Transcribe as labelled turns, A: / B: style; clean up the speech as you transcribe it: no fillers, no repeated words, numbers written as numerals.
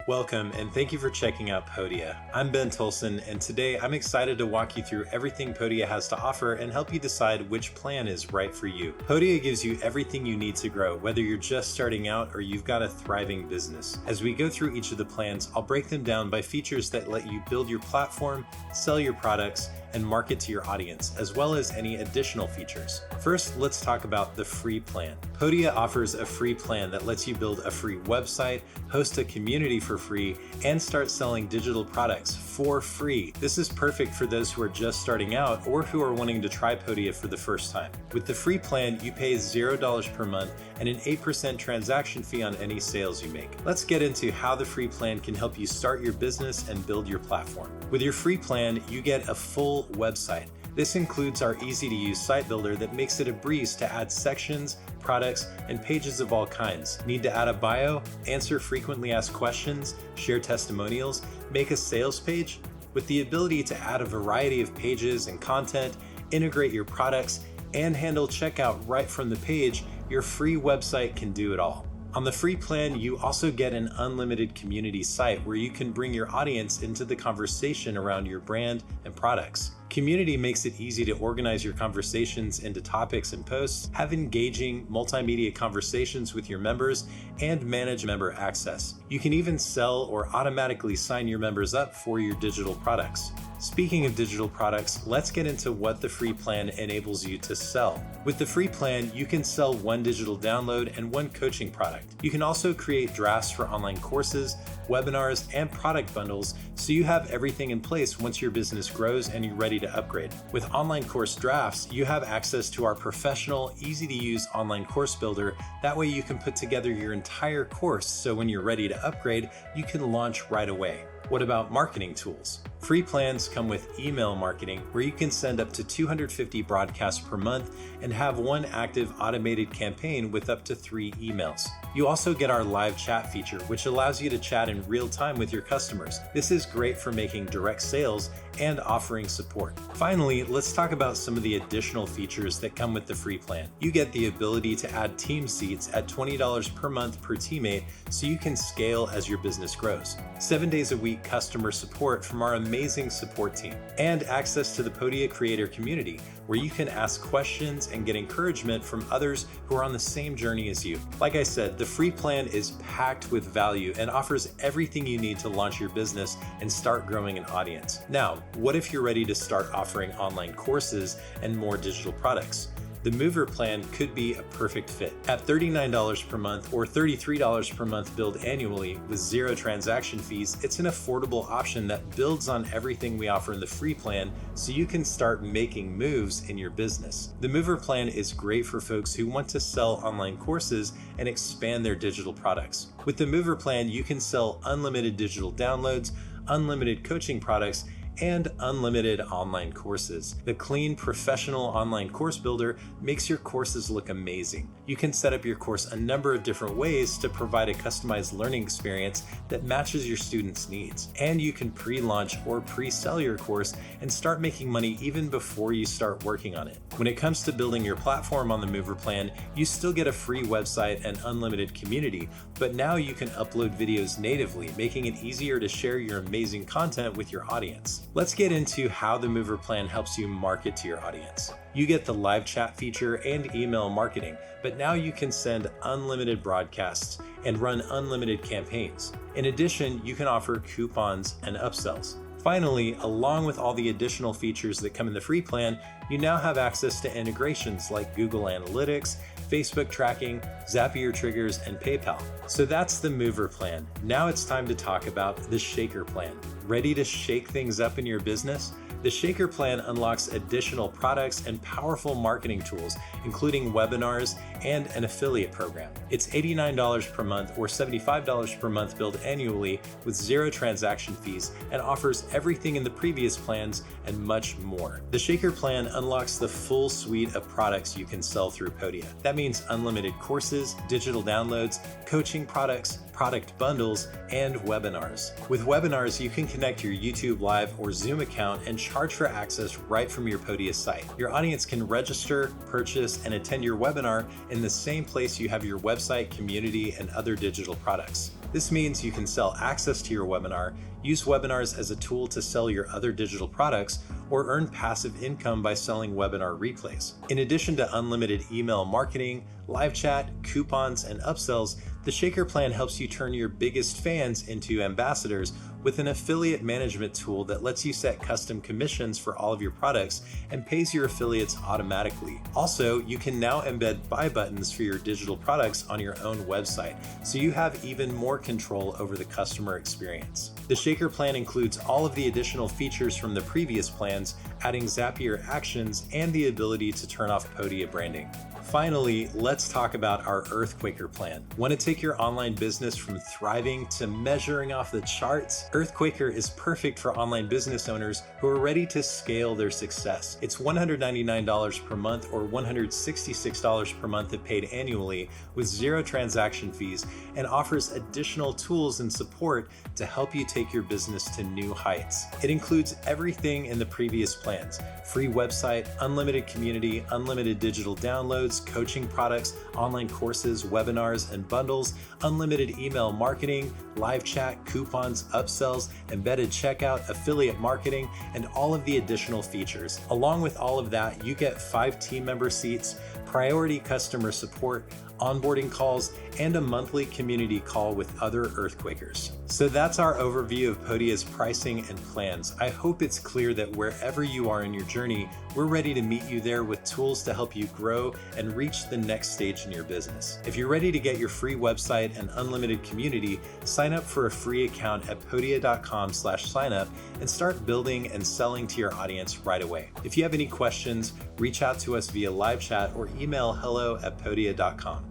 A: Welcome, and thank you for checking out Podia. I'm Ben Tolson, and today I'm excited to walk you through everything Podia has to offer and help you decide which plan is right for you. Podia gives you everything you need to grow, whether you're just starting out or you've got a thriving business. As we go through each of the plans, I'll break them down by features that let you build your platform, sell your products, and market to your audience, as well as any additional features. First, let's talk about the free plan. Podia offers a free plan that lets you build a free website, host a community for free, and start selling digital products for free. This is perfect for those who are just starting out or who are wanting to try Podia for the first time. With the free plan, you pay $0 per month and an 8% transaction fee on any sales you make. Let's get into how the free plan can help you start your business and build your platform. With your free plan, you get a full website. This includes our easy-to-use site builder that makes it a breeze to add sections, products, and pages of all kinds. Need to add a bio, answer frequently asked questions, share testimonials, make a sales page? With the ability to add a variety of pages and content, integrate your products, and handle checkout right from the page, your free website can do it all. On the free plan, you also get an unlimited community site where you can bring your audience into the conversation around your brand and products. Community makes it easy to organize your conversations into topics and posts, have engaging multimedia conversations with your members, and manage member access. You can even sell or automatically sign your members up for your digital products. Speaking of digital products, let's get into what the free plan enables you to sell. With the free plan, you can sell one digital download and one coaching product. You can also create drafts for online courses, webinars, and product bundles, so you have everything in place once your business grows and you're ready to upgrade. With online course drafts, you have access to our professional, easy-to-use online course builder. That way you can put together your entire course, so when you're ready to upgrade, you can launch right away. What about marketing tools? Free plans come with email marketing, where you can send up to 250 broadcasts per month and have one active automated campaign with up to 3 emails. You also get our live chat feature, which allows you to chat in real time with your customers. This is great for making direct sales and offering support. Finally, let's talk about some of the additional features that come with the free plan. You get the ability to add team seats at $20 per month per teammate, so you can scale as your business grows. 7 days a week customer support from our amazing support team, and access to the Podia creator community, where you can ask questions and get encouragement from others who are on the same journey as you. Like I said, the free plan is packed with value and offers everything you need to launch your business and start growing an audience. Now, what if you're ready to start offering online courses and more digital products? The Mover plan could be a perfect fit. At $39 per month or $33 per month billed annually with 0 transaction fees, it's an affordable option that builds on everything we offer in the free plan, so you can start making moves in your business. The Mover plan is great for folks who want to sell online courses and expand their digital products. With the Mover plan, you can sell unlimited digital downloads, unlimited coaching products, and unlimited online courses. The clean, professional online course builder makes your courses look amazing. You can set up your course a number of different ways to provide a customized learning experience that matches your students' needs. And you can pre-launch or pre-sell your course and start making money even before you start working on it. When it comes to building your platform on the Mover plan, you still get a free website and unlimited community, but now you can upload videos natively, making it easier to share your amazing content with your audience. Let's get into how the Mover plan helps you market to your audience. You get the live chat feature and email marketing, but now you can send unlimited broadcasts and run unlimited campaigns. In addition, you can offer coupons and upsells. Finally, along with all the additional features that come in the free plan, you now have access to integrations like Google Analytics, Facebook tracking, Zapier triggers, and PayPal. So that's the Mover plan. Now it's time to talk about the Shaker plan. Ready to shake things up in your business? The Shaker plan unlocks additional products and powerful marketing tools, including webinars and an affiliate program. It's $89 per month or $75 per month billed annually with 0 transaction fees, and offers everything in the previous plans and much more. The Shaker plan unlocks the full suite of products you can sell through Podia. That means unlimited courses, digital downloads, coaching products, product bundles, and webinars. With webinars, you can connect your YouTube Live or Zoom account and charge for access right from your Podia site. Your audience can register, purchase, and attend your webinar in the same place you have your website, community, and other digital products. This means you can sell access to your webinar, use webinars as a tool to sell your other digital products, or earn passive income by selling webinar replays. In addition to unlimited email marketing, live chat, coupons, and upsells, the Shaker plan helps you turn your biggest fans into ambassadors with an affiliate management tool that lets you set custom commissions for all of your products and pays your affiliates automatically. Also, you can now embed buy buttons for your digital products on your own website, so you have even more control over the customer experience. The Shaker plan includes all of the additional features from the previous plans, adding Zapier actions and the ability to turn off Podia branding. Finally, let's talk about our Earthquaker plan. Want to take your online business from thriving to measuring off the charts? Earthquaker is perfect for online business owners who are ready to scale their success. It's $199 per month or $166 per month if paid annually with 0 transaction fees, and offers additional tools and support to help you take your business to new heights. It includes everything in the previous plans: free website, unlimited community, unlimited digital downloads, coaching products, online courses, webinars, and bundles, unlimited email marketing, live chat, coupons, upsells, embedded checkout, affiliate marketing, and all of the additional features. Along with all of that, you get 5 team member seats, priority customer support, onboarding calls, and a monthly community call with other Earthquakers. So that's our overview of Podia's pricing and plans. I hope it's clear that wherever you are in your journey, we're ready to meet you there with tools to help you grow and reach the next stage in your business. If you're ready to get your free website and unlimited community, sign up for a free account at podia.com/signup and start building and selling to your audience right away. If you have any questions, reach out to us via live chat or email hello@podia.com.